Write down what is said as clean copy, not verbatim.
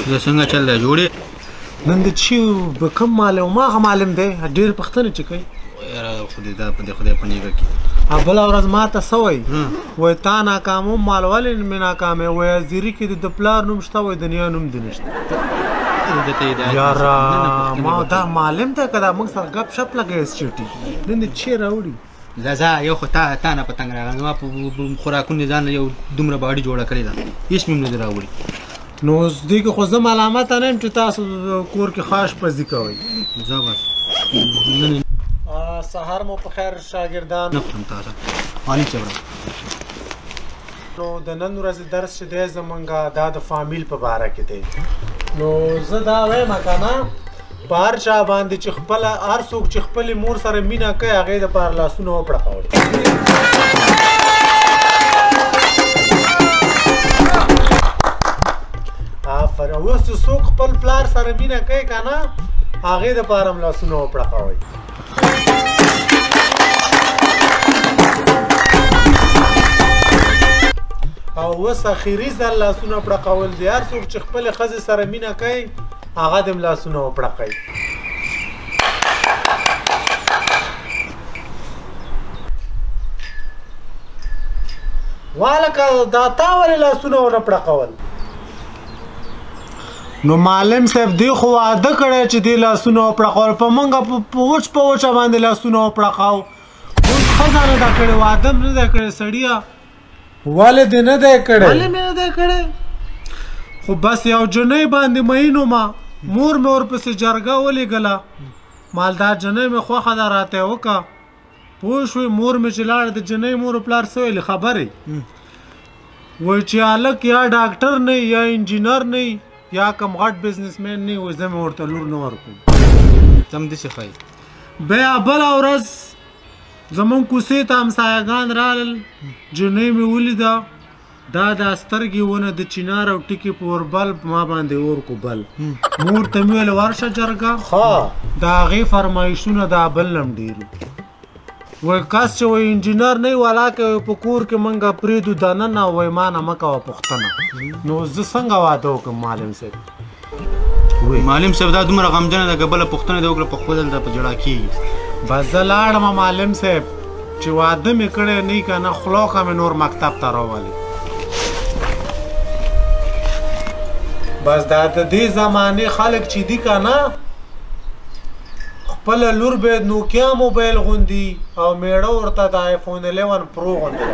د څنګه چل دی جوړې نن د چې به کوم معلم ما هغه معلم دی ډېر پوښتنې چې کوي یاره خدای دا په دې خدای په نیګه کې بله ورځ ما ته څه وایي وایي تا ناکام وم مال ولې مې ناکام یې وایي زیري کې د پلار نوم شته وایي د نیا نوم دې نشته یاره ما دا معلم دی که دا موږ سره ګپ شپ لګوي چټي نن دې چې راوړي زه یو خو تا نه په تنګ راغلی ما په خوراکونو ځان یو دومره باډي جوړه کړې ده هېڅ مې نه دی راوړي نو دې کې خو زه ملامته نه یم چې تاسو کور کې خاش پزي کوئ زه بس سهار مو په خیر شاګردان نه خورم تاسو عالم صاحب نو د نن ورځې درس چې دی زمونږ دا د فامیل په باره کې دی نو زه دا وایم که نه په هر چا باندې چې خپله هر څوک چې خپلې مور سره مینه کوي هغې دپاره لاسونه وپړقوئ آفرین اوس چې څوک خپل پلار سره مینه کوي که نه هغې دپاره هم لاسونه وپړقوئ او اوس اخري ځل لاسونه پړقول دي هر څوک چې خپلې ښځې سره مینه کوي هغه دې هم لاسونه وپړقوي والکه دا تا ولې لاسونه ونه پړقول نو معلم صاحب دی خو واده کړی چې دې لاسونه وپړقول په موږ په وچه باندې لاسونه وپړقاو اوس ښځه نه ده کړې واده هم نه دی کړی سړیه ولې دې نه دی کړی ولې مې نه دی کړی خو بس یو جنۍ باندې مینو ما مور مې ورپسې جرګه ولېږله مالدار جنۍ مې خوښه ده راته یې وکړه پوه شوې مور مې چې لاړه د جنۍ مور پلار څه ویلې خبرې وایي چې هلک یا ډاکټر نه یا انجینر نه یا کم غټ بزنسمین نه وایي زه مې ورته لور نه ورکوم همداسې ښایي بیا بله ورځ زمونږ کوڅې ته همسایهګان رالل جنۍ مې ولیده دا د سترګې ونه د چینار او ټکي په اوربل ما باندې اور کو بل مور ته مې ویل ورشه جرګه د هغې فرمایشونه دا بل هم ډېرو وایي کس چې وایي انجینر نه وي ولاکه په کور کې موږ پرېږدو دننه وایي ما نه مه کوه پوښتنه نو زه څنګه واده وکړم معلم صاحب معلم صاحب دا دومره غمجنه ده که بله پوښتنه دې وکړه په خپل دلته په جړا کېږي بس زه لاړم معلم صاحب چې واده مې کړی نه که نه خلوقه مې نور مکتب ته راولي بس دا د دې زمانې خلک چې دي که نه خپله لور باید نوکیا موبایل غوندي او میړه ورته د آیفون 11 پرو غوندي